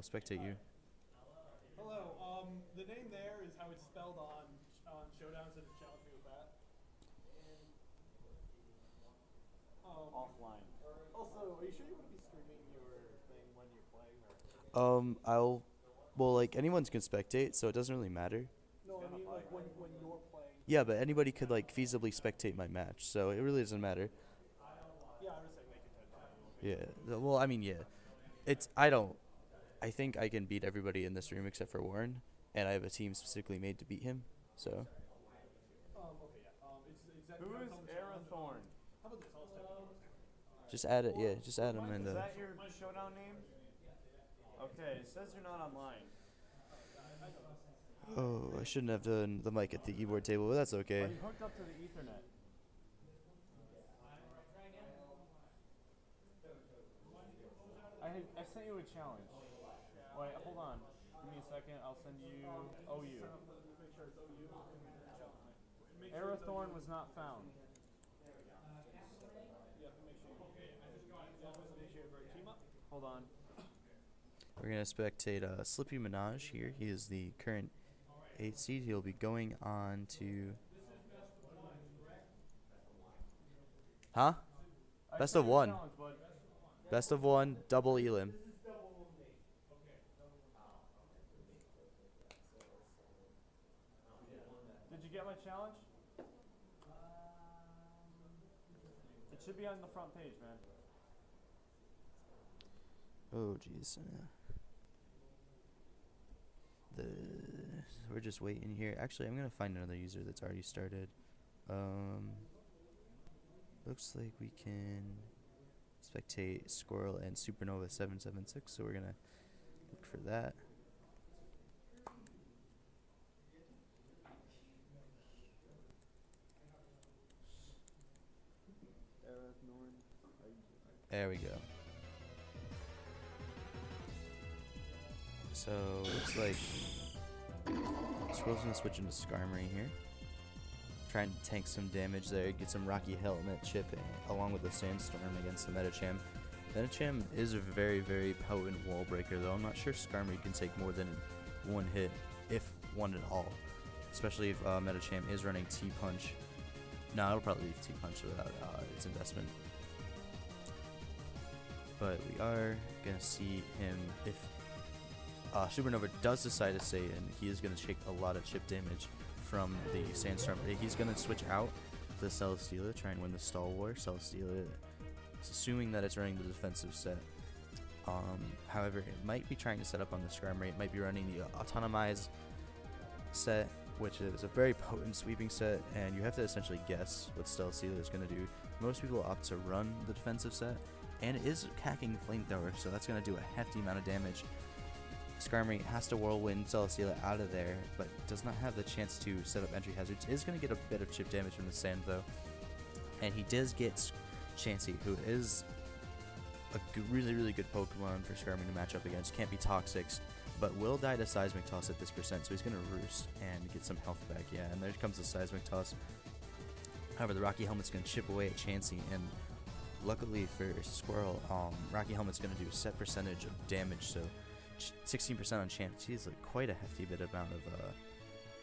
spectate you. Hello. The name there is how it's spelled on Showdowns, and challenge me with that. Offline. Also, are you sure you want to be streaming your thing when you're playing, Well, like anyone's can spectate, so it doesn't really matter. No, I mean like when you're playing. Yeah, but anybody could like feasibly spectate my match, so it really doesn't matter. Yeah, I was saying make it 10 times. Yeah. Well, I mean, yeah. It's I don't. I think I can beat everybody in this room except for Warren, and I have a team specifically made to beat him. So. Okay, yeah. It's exactly. Who is Arathorn? How about this? I'll step in. Just add it. Yeah, just add him in. Is that your showdown name? Okay, it says you're not online. Oh, I shouldn't have done the mic at the keyboard table, but that's okay. Are you hooked up to the Ethernet? I sent you a challenge. Wait, hold on. Give me a second. I'll send you OU. Arathorn was not found. Hold on. We're gonna spectate Slippy Minaj here. He is the current 8th seed. He'll be going on to. Huh? Best of one. Best of one. Double Elim. Did you get my challenge? It should be on the front page, man. Oh, jeez. We're just waiting here. Actually, I'm gonna find another user that's already started. Looks like we can spectate Squirrll and supernova776. So we're gonna look for that. There we go. So looks like Squirrell's gonna switch into Skarmory here. Trying to tank some damage there, get some Rocky Helmet chip along with the Sandstorm against the Metacham. Metacham is a very, very potent wall breaker though. I'm not sure Skarmory can take more than one hit, if one at all. Especially if Metacham is running T-Punch. No, it'll probably leave T-Punch without its investment. But we are gonna see him if Supernova does decide to stay in. He is going to take a lot of chip damage from the Sandstorm. He's going to switch out the Celesteela, try and win the Stall War. Celesteela, assuming that it's running the defensive set. However, it might be trying to set up on the Skarmory. It might be running the Autonomize set, which is a very potent sweeping set, and you have to essentially guess what Celesteela is going to do. Most people opt to run the defensive set, and it is hacking Flamethrower, so that's going to do a hefty amount of damage. Skarmory has to Whirlwind Celesteela out of there, but does not have the chance to set up entry hazards. Is going to get a bit of chip damage from the sand, though. And he does get Chansey, who is a really, really good Pokemon for Skarmory to match up against. Can't be toxic, but will die to Seismic Toss at this percent, so he's going to Roost and get some health back. Yeah, and there comes the Seismic Toss. However, the Rocky Helmet's going to chip away at Chansey, and luckily for Squirrll, Rocky Helmet's going to do a set percentage of damage, so 16% on Chansey is like quite a hefty bit amount of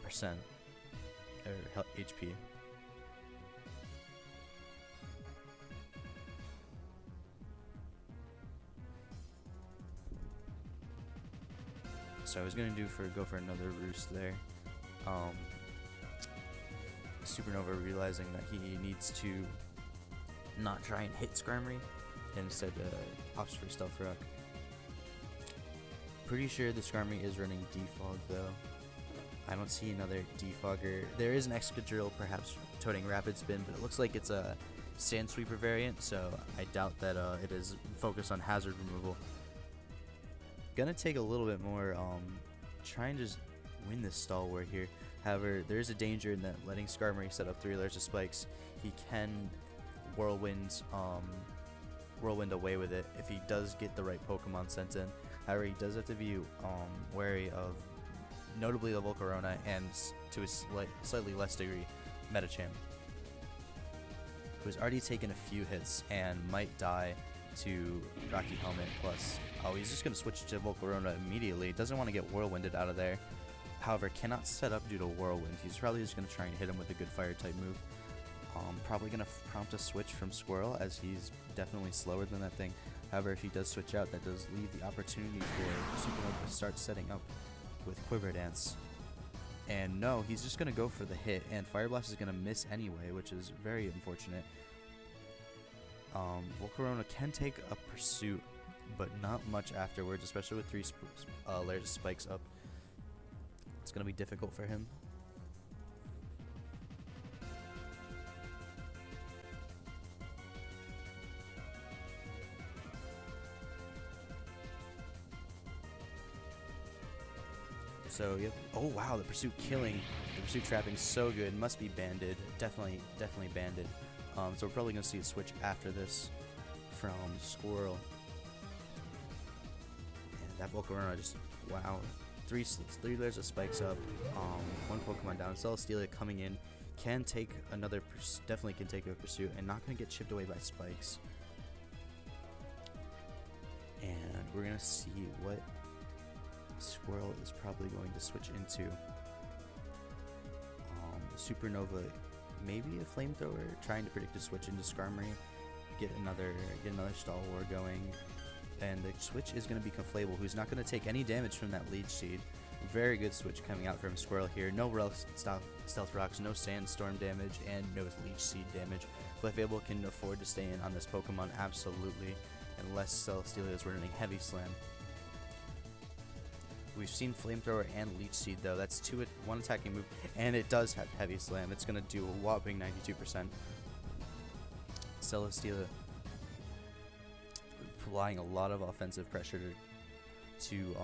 percent or HP. So I was gonna go for another Roost there. Supernova realizing that he needs to not try and hit Skarmory, and instead opts for Stealth Rock. Pretty sure the Skarmory is running Defog though. I don't see another Defogger. There is an Excadrill perhaps toting Rapid Spin, but it looks like it's a Sand Sweeper variant, so I doubt that it is focused on hazard removal. Gonna take a little bit more, try and just win this Stall War here. However, there is a danger in that letting Skarmory set up 3 layers of spikes. He can Whirlwind away with it if he does get the right Pokemon sent in. However, he does have to be wary of notably the Volcarona and to a slightly less degree Metacham, who's already taken a few hits and might die to Rocky Helmet plus. Oh, he's just going to switch to Volcarona immediately. Doesn't want to get Whirlwinded out of there. However, cannot set up due to Whirlwind. He's probably just going to try and hit him with a good fire type move. Probably going to prompt a switch from Squirrll, as he's definitely slower than that thing. However, if he does switch out, that does leave the opportunity for Supernova to start setting up with Quiver Dance. And no, he's just going to go for the hit, and Fire Blast is going to miss anyway, which is very unfortunate. Volcarona can take a pursuit, but not much afterwards, especially with 3 layers of spikes up. It's going to be difficult for him. So, yep. Oh, wow, the pursuit killing. The pursuit trapping so good. Must be banded. Definitely banded. So we're probably going to see a switch after this from Squirrll. And that Volcarona just, wow. 3 layers of spikes up. 1 Pokemon down. Celesteela coming in. Can take another, definitely can take a pursuit, and not going to get chipped away by spikes. And we're going to see what Squirrll is probably going to switch into. Supernova, maybe a flamethrower, trying to predict a switch into Skarmory, get another Stalwart going, and the switch is going to be Conflable, who's not going to take any damage from that Leech Seed. Very good switch coming out from Squirrll here. No Stealth Rocks, no Sandstorm damage, and no Leech Seed damage. Clefable can afford to stay in on this Pokemon, absolutely, unless Celesteela is running Heavy Slam. We've seen Flamethrower and Leech Seed though. That's 1 attacking move, and it does have Heavy Slam. It's gonna do a whopping 92%. Celesteela applying a lot of offensive pressure to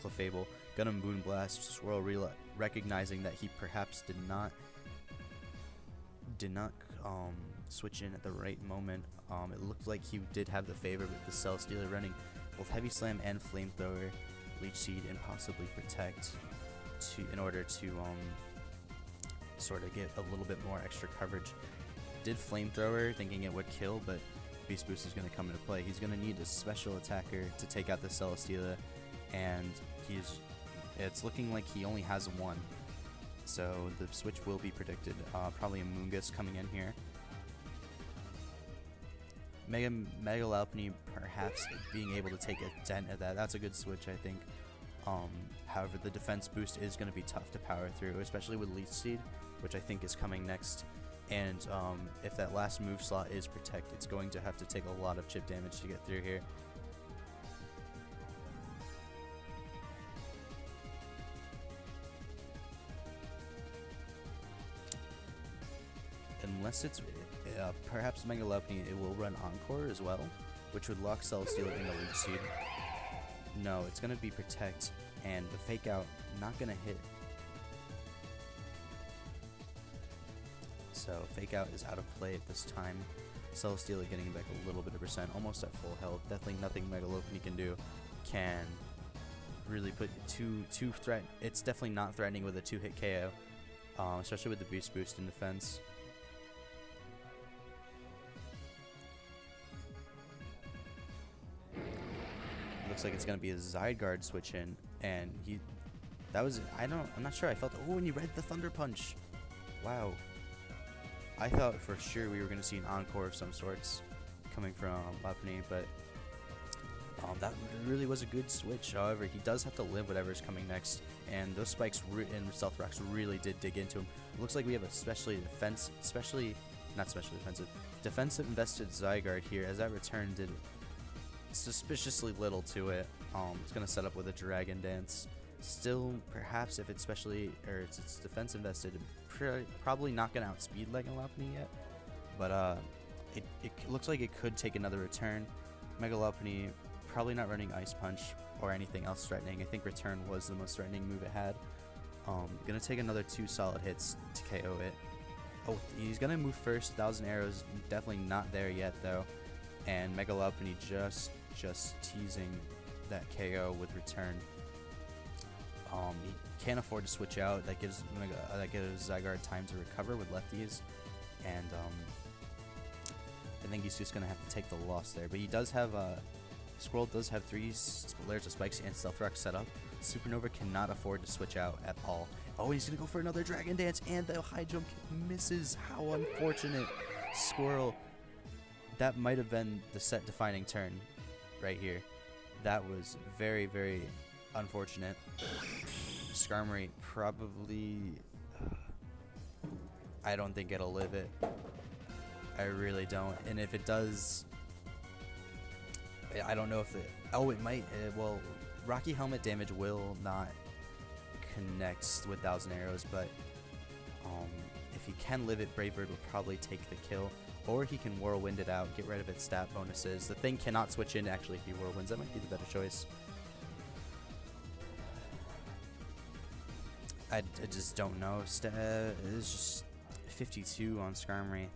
Clefable. Gonna Moonblast. Squirrll recognizing that he perhaps did not switch in at the right moment. It looked like he did have the favor with the Celesteela running both Heavy Slam and Flamethrower, Leech Seed, and possibly Protect in order to sort of get a little bit more extra coverage. Did Flamethrower thinking it would kill, but Beast Boost is going to come into play. He's going to need a special attacker to take out the Celesteela, and it's looking like he only has 1. So the switch will be predicted. Probably a Moongus coming in here. Mega Lopunny perhaps being able to take a dent at that. That's a good switch, I think. However, the defense boost is going to be tough to power through, especially with Leech Seed, which I think is coming next. And if that last move slot is Protect, it's going to have to take a lot of chip damage to get through here. Unless it's perhaps Mega Lopunny, it will run Encore as well, which would lock Celesteela into Leech Seed. No, it's going to be Protect, and the Fake Out not going to hit. So Fake Out is out of play at this time. Celesteela getting back a little bit of percent, almost at full health. Definitely nothing Mega Lopunny can do can really put two threat. It's definitely not threatening with a 2-hit KO, especially with the Beast Boost in defense. Looks like it's gonna be a Zygarde switch in, and I'm not sure. I felt, oh, and he read the Thunder Punch. Wow. I thought for sure we were gonna see an Encore of some sorts coming from Lopunny, but that really was a good switch. However, he does have to live whatever's coming next, and those spikes and Stealth Rocks really did dig into him. It looks like we have a defensive invested Zygarde here, as that return did suspiciously little to it. It's going to set up with a Dragon Dance. Still, perhaps if it's it's defense invested, probably not going to outspeed Mega Lopunny yet. But it looks like it could take another return. Mega Lopunny probably not running Ice Punch or anything else threatening. I think Return was the most threatening move it had. Going to take another 2 solid hits to KO it. Oh, he's going to move first. 1,000 Arrows, definitely not there yet though. And Mega Lopunny just teasing that KO with Return. He can't afford to switch out. That gives Zygarde time to recover with lefties, and I think he's just gonna have to take the loss there. But he does have Squirrll does have 3 layers of spikes and stealth rock set up. Supernova cannot afford to switch out at all. Oh, he's gonna go for another dragon dance, and the high jump misses. How unfortunate. Squirrll. That might have been the set defining turn right here. That was very, very unfortunate. Skarmory probably, I don't think it'll live it. I really don't. And if it does, I don't know if it, oh, it might. Well, Rocky Helmet damage will not connect with 1,000 arrows, but if he can live it, Brave Bird will probably take the kill. Or he can Whirlwind it out, get rid of its stat bonuses. The thing cannot switch in, actually, if he Whirlwinds. That might be the better choice. I just don't know. It's just 52 on Skarmory.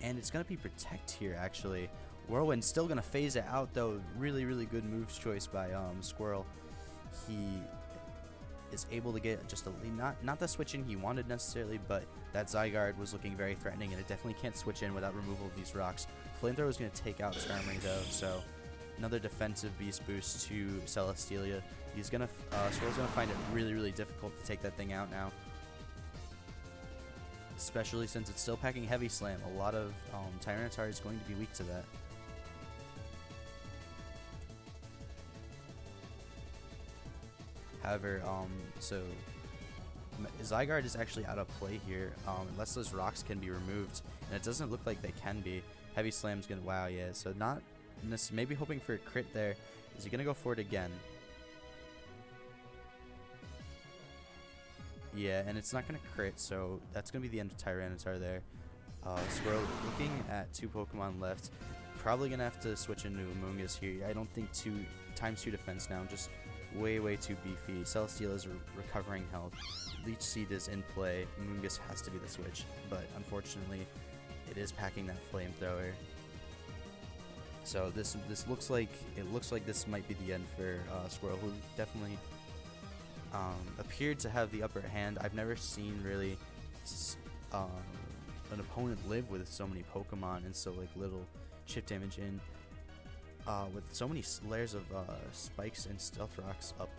And it's going to be Protect here, actually. Whirlwind's still going to phase it out, though. Really, really good moves choice by Squirrll. He is able to get just a lead. Not the switch in he wanted necessarily, but that Zygarde was looking very threatening, and it definitely can't switch in without removal of these rocks. Flamethrower is going to take out Skarmory, though, so another defensive beast boost to Celesteela. He's gonna Squirrell's gonna find it really, really difficult to take that thing out now, especially since it's still packing Heavy Slam. A lot of Tyranitar is going to be weak to that. However, so Zygarde is actually out of play here, unless those rocks can be removed, and it doesn't look like they can be. Heavy Slam's gonna, wow, yeah, so not, maybe hoping for a crit there. Is he gonna go for it again? Yeah, and it's not gonna crit, so that's gonna be the end of Tyranitar there. Squirrll looking at 2 Pokemon left, probably gonna have to switch into Amoonguss here. I don't think 2 × 2 defense now, just way too beefy. Celesteela is recovering health. Leech Seed is in play. Amoonguss has to be the switch, but unfortunately, it is packing that Flamethrower. So this looks like this might be the end for Squirrll, who definitely appeared to have the upper hand. I've never seen really an opponent live with so many Pokemon and so like little chip damage in. With so many layers of spikes and stealth rocks up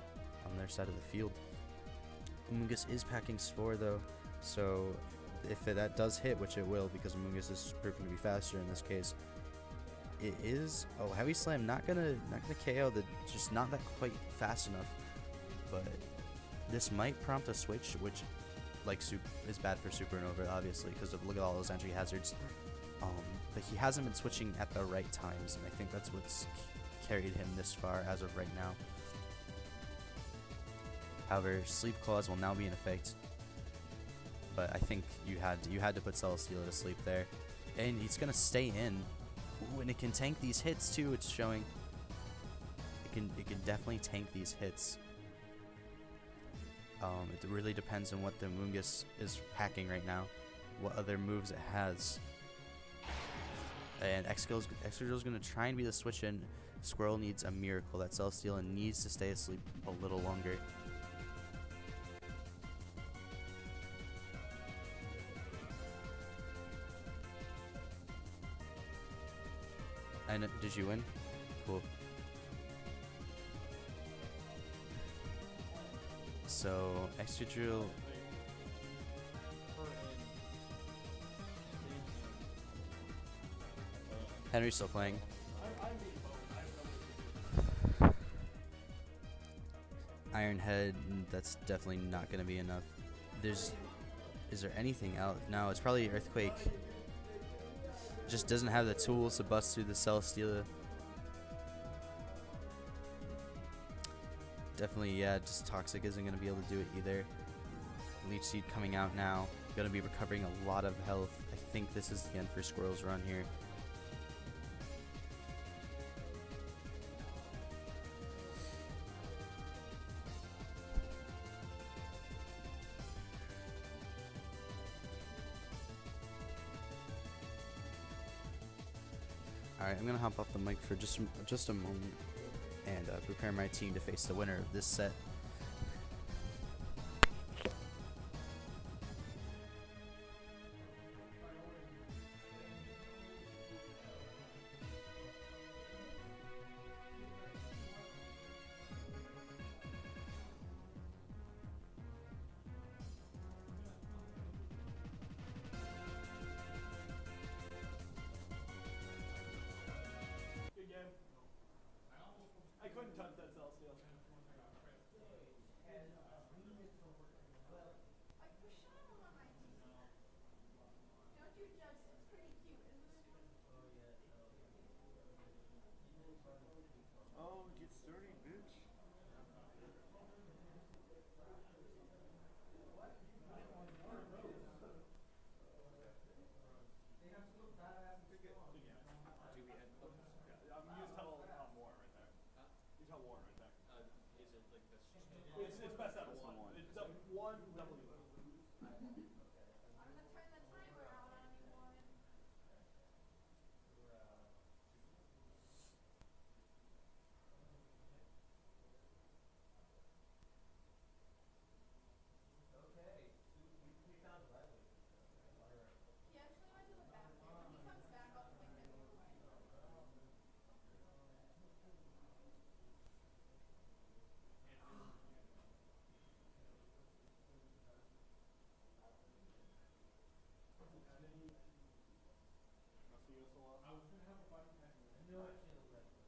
on their side of the field. Amoonguss is packing Spore though, so if that does hit, which it will because Amoonguss is proving to be faster in this case, it is, oh, Heavy Slam not gonna KO, just not that quite fast enough, but this might prompt a switch, which like is bad for Supernova obviously because of look at all those entry hazards. But he hasn't been switching at the right times, and I think that's what's carried him this far as of right now. However, Sleep Claws will now be in effect, but I think you had to put Celesteela to sleep there, and he's gonna stay in. Ooh, and it can tank these hits too. It's showing it can definitely tank these hits. It really depends on what the Amoonguss is packing right now, what other moves it has. And Excadrill's going to try and be the switch in. Squirrll needs a miracle. That Celesteela needs to stay asleep a little longer. And did you win? Cool. So Excadrill. Henry's still playing. Iron Head, that's definitely not going to be enough. Is there anything else? No, it's probably Earthquake. Just doesn't have the tools to bust through the Celesteela. Definitely, yeah, just Toxic isn't going to be able to do it either. Leech Seed coming out now. Going to be recovering a lot of health. I think this is the end for Squirrell's run here. Alright, I'm going to hop off the mic for just a moment and prepare my team to face the winner of this set. Oh, get sturdy, bitch. Yeah, you just tell Warren right there. Huh? You tell Warren right there. Is it like this? It's best out of one. It's one W.